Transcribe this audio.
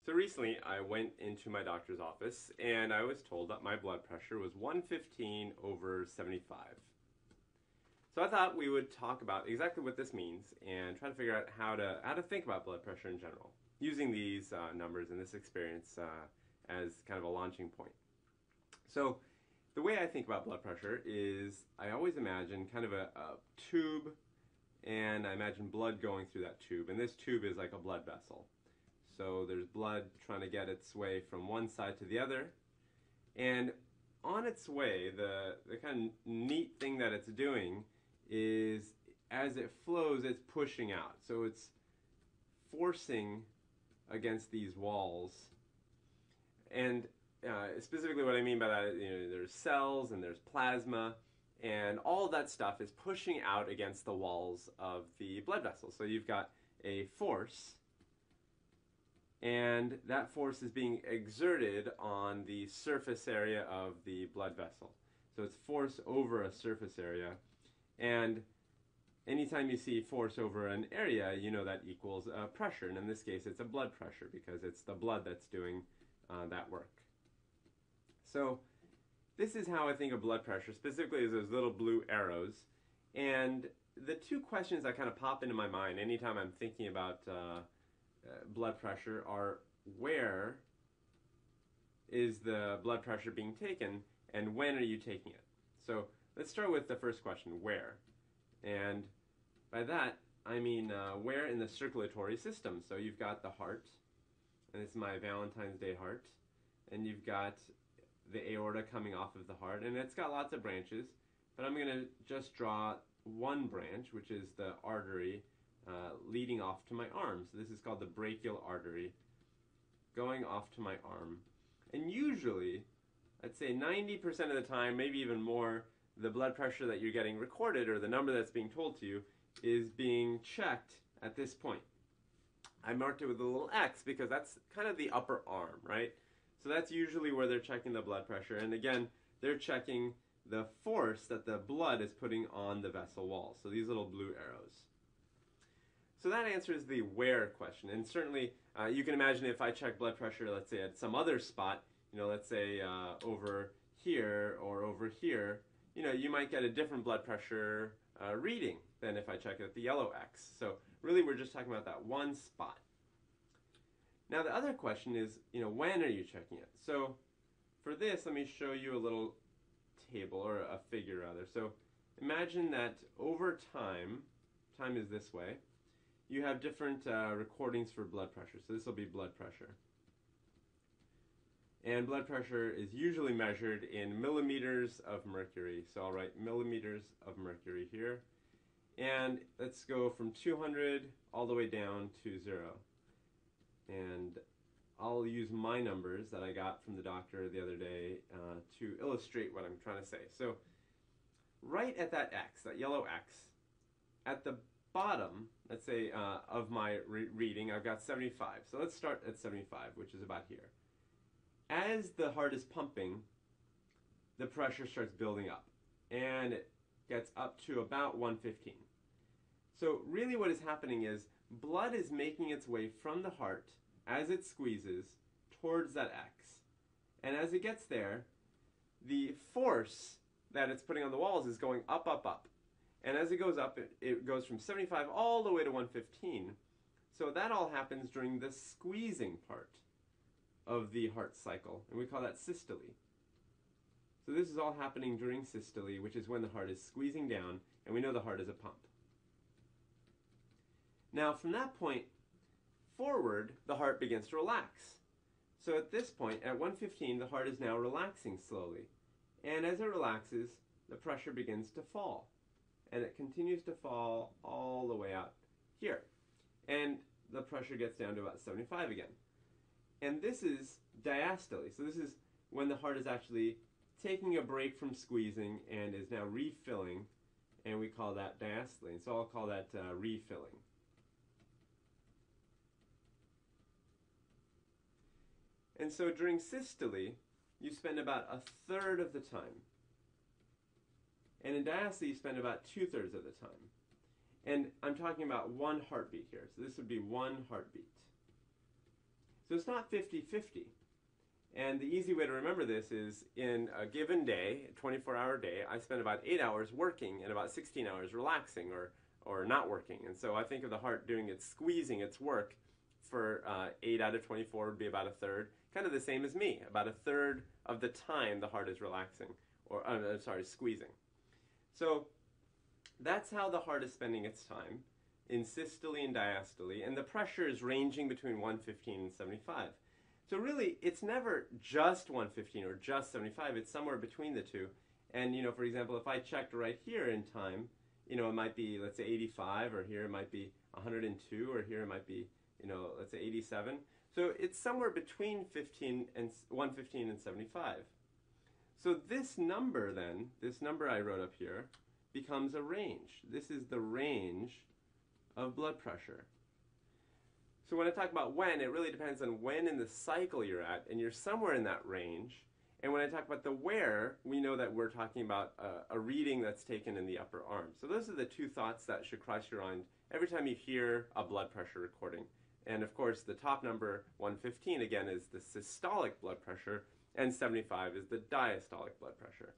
So recently, I went into my doctor's office and I was told that my blood pressure was 115 over 75. So I thought we would talk about exactly what this means and try to figure out how to think about blood pressure in general, using these numbers and this experience as kind of a launching point. So the way I think about blood pressure is I always imagine kind of a tube, and I imagine blood going through that tube, and this tube is like a blood vessel. So there's blood trying to get its way from one side to the other. And on its way, the kind of neat thing that it's doing is as it flows, it's pushing out. So it's forcing against these walls. And specifically what I mean by that is, there's cells and there's plasma, and all of that stuff is pushing out against the walls of the blood vessel. So you've got a force, and that force is being exerted on the surface area of the blood vessel. So it's force over a surface area, and anytime you see force over an area, you know that equals pressure, and in this case it's a blood pressure because it's the blood that's doing that work. So this is how I think of blood pressure, specifically as those little blue arrows, and the two questions that kind of pop into my mind anytime I'm thinking about blood pressure are: where is the blood pressure being taken, and when are you taking it? So let's start with the first question, where? And by that, I mean where in the circulatory system. So you've got the heart, and this is my Valentine's Day heart, and you've got the aorta coming off of the heart, and it's got lots of branches, but I'm going to just draw one branch, which is the artery leading off to my arm. So this is called the brachial artery, going off to my arm. And usually, I'd say 90% of the time, maybe even more, the blood pressure that you're getting recorded, or the number that's being told to you, is being checked at this point. I marked it with a little X because that's kind of the upper arm, right? So that's usually where they're checking the blood pressure. And again, they're checking the force that the blood is putting on the vessel wall. So these little blue arrows. So that answers the where question. And certainly, you can imagine if I check blood pressure, let's say at some other spot, let's say over here or over here, you might get a different blood pressure reading than if I check it at the yellow X. So really, we're just talking about that one spot. Now the other question is, when are you checking it? So for this, let me show you a little table, or a figure rather. So imagine that over time is this way, you have different recordings for blood pressure. So this will be blood pressure. And blood pressure is usually measured in millimeters of mercury. So I'll write millimeters of mercury here. And let's go from 200 all the way down to 0. And I'll use my numbers that I got from the doctor the other day to illustrate what I'm trying to say. So right at that X, that yellow X, at the bottom, let's say, of my reading, I've got 75. So let's start at 75, which is about here. As the heart is pumping, the pressure starts building up, and it gets up to about 115. So really what is happening is blood is making its way from the heart as it squeezes towards that X. And as it gets there, the force that it's putting on the walls is going up, up, up. And as it goes up, it goes from 75 all the way to 115. So that all happens during the squeezing part of the heart cycle, and we call that systole. So this is all happening during systole, which is when the heart is squeezing down, and we know the heart is a pump. Now from that point forward, the heart begins to relax. So at this point, at 115, the heart is now relaxing slowly. And as it relaxes, the pressure begins to fall. And it continues to fall all the way out here. And the pressure gets down to about 75 again. And this is diastole. So this is when the heart is actually taking a break from squeezing and is now refilling, and we call that diastole. So I'll call that refilling. And so during systole, you spend about a third of the time. And in diastole, you spend about 2/3 of the time. And I'm talking about one heartbeat here. So this would be one heartbeat. So it's not 50-50. And the easy way to remember this is in a given day, a 24-hour day, I spend about 8 hours working and about 16 hours relaxing or not working. And so I think of the heart doing its squeezing, its work, for 8 out of 24 would be about a third. Kind of the same as me. About a third of the time the heart is relaxing, or squeezing. So that's how the heart is spending its time, in systole and diastole, and the pressure is ranging between 115 and 75. So really, it's never just 115 or just 75. It's somewhere between the two. And, for example, if I checked right here in time, it might be, let's say, 85, or here it might be 102, or here it might be, let's say 87. So it's somewhere between 115 and 75. So this number then, this number I wrote up here, becomes a range. This is the range of blood pressure. So when I talk about when, it really depends on when in the cycle you're at, and you're somewhere in that range. And when I talk about the where, we know that we're talking about a reading that's taken in the upper arm. So those are the two thoughts that should cross your mind every time you hear a blood pressure recording. And of course, the top number, 115, again, is the systolic blood pressure, and 75 is the diastolic blood pressure.